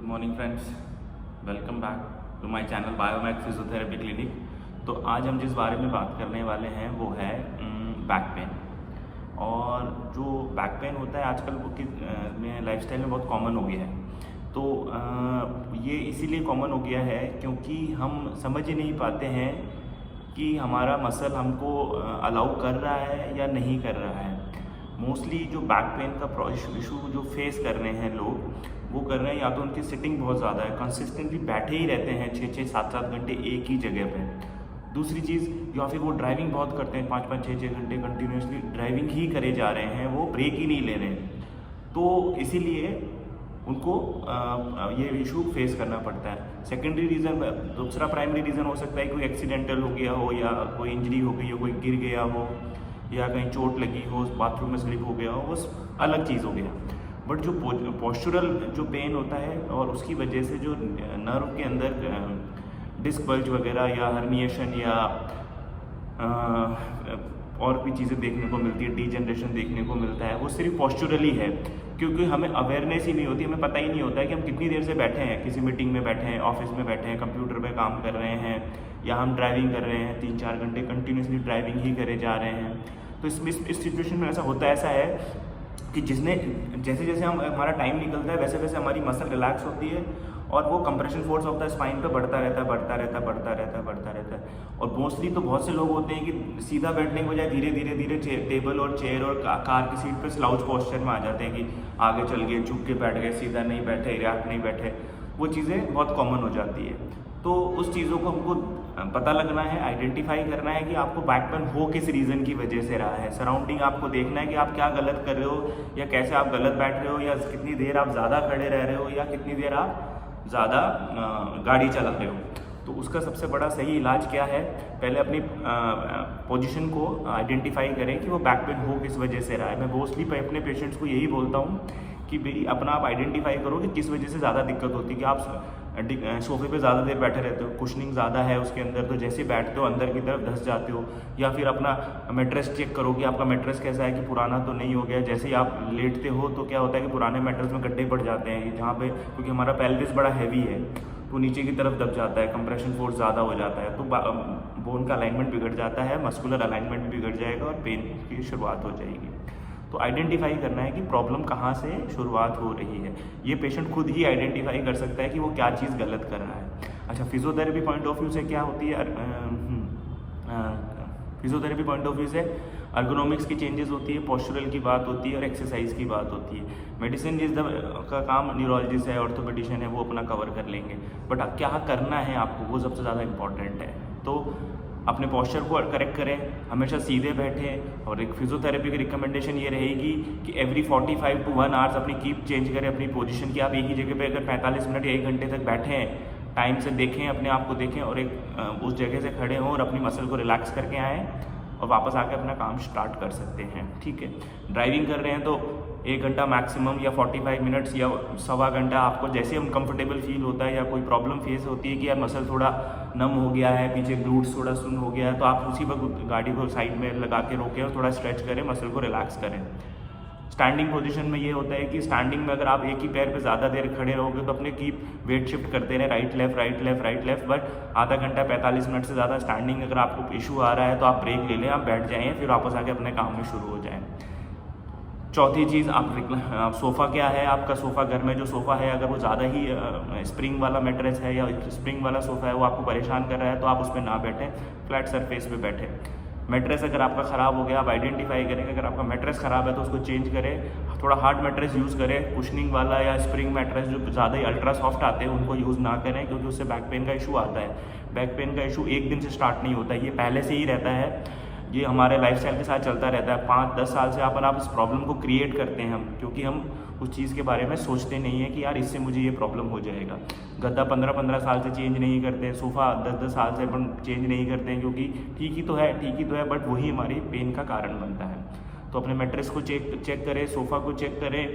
Morning friends, welcome back to my channel Biomax physiotherapy clinic. तो आज हम जिस बारे में बात करने वाले हैं वो है बैक पेन। और जो बैक पेन होता है आजकल वो में लाइफस्टाइल में बहुत कॉमन हो गया है। तो ये इसीलिए कॉमन हो गया है क्योंकि हम समझ ही नहीं पाते हैं कि हमारा मसल हमको अलाउ कर रहा है या नहीं कर रहा है। मोस्टली जो बैक पेन का इशू जो फेस कर रहे हैं लोग, वो कर रहे हैं या तो उनकी सिटिंग बहुत ज़्यादा है, कंसिस्टेंटली बैठे ही रहते हैं 6-6, 7-7 घंटे एक ही जगह पे। दूसरी चीज़, या फिर वो ड्राइविंग बहुत करते हैं, 5-5, 6-6 घंटे कंटिन्यूसली ड्राइविंग ही करे जा रहे हैं, वो ब्रेक ही नहीं ले रहे हैं। तो इसीलिए उनको ये इशू फेस करना पड़ता है। सेकेंडरी रीज़न, दूसरा प्राइमरी रीज़न हो सकता है कोई एक्सीडेंटल हो गया हो, या कोई इंजरी हो गई हो, कोई गिर गया हो, या कहीं चोट लगी हो, बाथरूम में स्लिप हो गया हो, बस अलग चीज़ हो गया। बट जो पोस्चरल जो पेन होता है और उसकी वजह से जो नर्व के अंदर डिस्क बल्ज वगैरह या हर्निएशन या और भी चीज़ें देखने को मिलती है, डीजनरेशन देखने को मिलता है, वो सिर्फ पोस्चरली है। क्योंकि हमें अवेयरनेस ही नहीं होती, हमें पता ही नहीं होता है कि हम कितनी देर से बैठे हैं, किसी मीटिंग में बैठे हैं, ऑफिस में बैठे हैं, कंप्यूटर पे काम कर रहे हैं, या हम ड्राइविंग कर रहे हैं, 3-4 घंटे कंटिन्यूसली ड्राइविंग ही करे जा रहे हैं। तो इस सिचुएशन में ऐसा है कि जैसे जैसे हमारा टाइम निकलता है वैसे वैसे हमारी मसल रिलैक्स होती है और वो compression force of the spine पे बढ़ता रहता है। और मोस्टली तो बहुत से लोग होते हैं कि सीधा बैठने के बजाय धीरे धीरे टेबल और चेयर और कार की सीट पे स्लाउच पोस्चर में आ जाते हैं कि आगे चल गए, झुक के बैठ गए, सीधा नहीं बैठे, इरेक्ट नहीं बैठे। वो चीज़ें बहुत कॉमन हो जाती है। तो उस चीज़ों को हमको पता लगना है, आइडेंटिफाई करना है कि आपको बैक पेन हो किस रीज़न की वजह से रहा है। सराउंडिंग आपको देखना है कि आप क्या गलत कर रहे हो, या कैसे आप गलत बैठ रहे हो, या कितनी देर आप ज़्यादा खड़े रह रहे हो, या कितनी देर आप ज़्यादा गाड़ी चला रहे हो। तो उसका सबसे बड़ा सही इलाज क्या है, पहले अपनी पोजीशन को आइडेंटिफाई करें कि वो बैक पेन हो किस वजह से रहा है। मैं मोस्टली अपने पेशेंट्स को यही बोलता हूँ कि भाई अपना आप आइडेंटिफाई करो कि किस वजह से ज़्यादा दिक्कत होती है। कि आप सोफे पे ज़्यादा देर बैठे रहते हो, कुशनिंग ज़्यादा है उसके अंदर, तो जैसे बैठते हो अंदर की तरफ धंस जाते हो। या फिर अपना मेट्रेस चेक करो कि आपका मेट्रेस कैसा है, कि पुराना तो नहीं हो गया। जैसे ही आप लेटते हो तो क्या होता है कि पुराने मेट्रेस में गड्ढे पड़ जाते हैं, जहाँ पे क्योंकि हमारा पेल्विस बड़ा हैवी है तो नीचे की तरफ दब जाता है, कंप्रेशन फोर्स ज़्यादा हो जाता है, तो बोन का अलाइनमेंट बिगड़ जाता है, मस्कुलर अलाइनमेंट भी बिगड़ जाएगा और पेन की शुरुआत हो जाएगी। तो आइडेंटिफाई करना है कि प्रॉब्लम कहाँ से शुरुआत हो रही है। ये पेशेंट खुद ही आइडेंटिफाई कर सकता है कि वो क्या चीज़ गलत कर रहा है। अच्छा, फिजियोथेरेपी पॉइंट ऑफ व्यू से क्या होती है, फिजियोथेरेपी पॉइंट ऑफ व्यू से अर्गोनॉमिक्स की चेंजेस होती है, पोस्चरल की बात होती है और एक्सरसाइज की बात होती है। मेडिसिन का काम न्यूरोलॉजिस्ट है, ऑर्थोपेडिशियन है, वो अपना कवर कर लेंगे। बट क्या करना है आपको, वो सबसे ज़्यादा इंपॉर्टेंट है। तो अपने पोस्चर को करेक्ट करें, हमेशा सीधे बैठें। और एक फिजियोथेरेपी की रिकमेंडेशन ये रहेगी कि एवरी 45 to 1 आवर्स अपनी कीप चेंज करें अपनी पोजीशन की। आप एक ही जगह पे अगर 45 मिनट या 1 घंटे तक बैठे हैं, टाइम से देखें, अपने आप को देखें और उस जगह से खड़े हों और अपनी मसल को रिलैक्स करके आएँ और वापस आके अपना काम स्टार्ट कर सकते हैं। ठीक है, ड्राइविंग कर रहे हैं तो 1 घंटा मैक्सिमम, या 45 मिनट्स या सवा घंटा, आपको जैसे हम कंफर्टेबल फील होता है, या कोई प्रॉब्लम फेस होती है कि यार मसल थोड़ा नम हो गया है, पीछे ग्लूट्स थोड़ा सुन हो गया है, तो आप उसी वक्त गाड़ी को साइड में लगा के रोकें और थोड़ा स्ट्रेच करें, मसल को रिलैक्स करें। स्टैंडिंग पोजीशन में ये होता है कि स्टैंडिंग में अगर आप एक ही पैर पे ज़्यादा देर खड़े रहोगे तो अपने की वेट शिफ्ट करते रहें, राइट लेफ्ट। बट आधा घंटा 45 मिनट से ज़्यादा स्टैंडिंग अगर आपको इशू आ रहा है तो आप ब्रेक ले लें, आप बैठ जाएँ, फिर वापस आके अपने काम में शुरू हो जाएँ। चौथी चीज़, आप सोफ़ा क्या है, आपका सोफ़ा घर में जो सोफ़ा है अगर वो ज़्यादा ही स्प्रिंग वाला मैट्रेस है या स्प्रिंग वाला सोफ़ा है, वो आपको परेशान कर रहा है तो आप उस पर ना बैठें, फ्लैट सरफेस पे बैठें। मैट्रेस अगर आपका ख़राब हो गया, आप आइडेंटिफाई करेंगे, अगर आपका मैट्रेस ख़राब है तो उसको चेंज करें, थोड़ा हार्ड मैट्रेस यूज़ करें। कुशनिंग वाला या स्प्रिंग मैट्रेस जो ज़्यादा ही अल्ट्रा सॉफ्ट आते हैं उनको यूज़ ना करें, क्योंकि उससे बैक पेन का इशू आता है। बैक पेन का इशू एक दिन से स्टार्ट नहीं होता है, ये पहले से ही रहता है, ये हमारे लाइफस्टाइल के साथ चलता रहता है। 5-10 साल से आप इस प्रॉब्लम को क्रिएट करते हैं हम, क्योंकि हम उस चीज़ के बारे में सोचते नहीं है कि यार इससे मुझे ये प्रॉब्लम हो जाएगा। गद्दा 15-15 साल से चेंज नहीं करते, सोफ़ा 10-10 साल से अपन चेंज नहीं करते हैं, क्योंकि ठीक ही तो है, बट वही हमारी पेन का कारण बनता है। तो अपने मैट्रेस को चेक करें, सोफ़ा को चेक करें,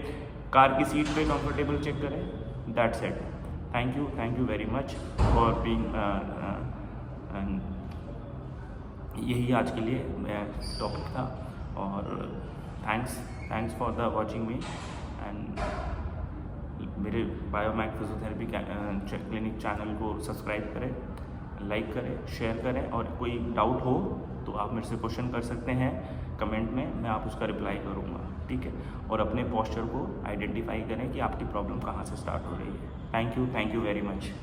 कार की सीट पे कंफर्टेबल चेक करें। That's it. Thank you very much for being यही आज के लिए टॉपिक था। और thanks for the watching me and मेरे बायोमैक फिजियोथेरेपी क्लिनिक चैनल को सब्सक्राइब करें, लाइक करें, शेयर करें, और कोई डाउट हो तो आप मेरे से क्वेश्चन कर सकते हैं कमेंट में, मैं आप उसका रिप्लाई करूँगा, ठीक है। और अपने पोस्चर को आइडेंटिफाई करें कि आपकी प्रॉब्लम कहाँ से स्टार्ट हो रही है। Thank you very much.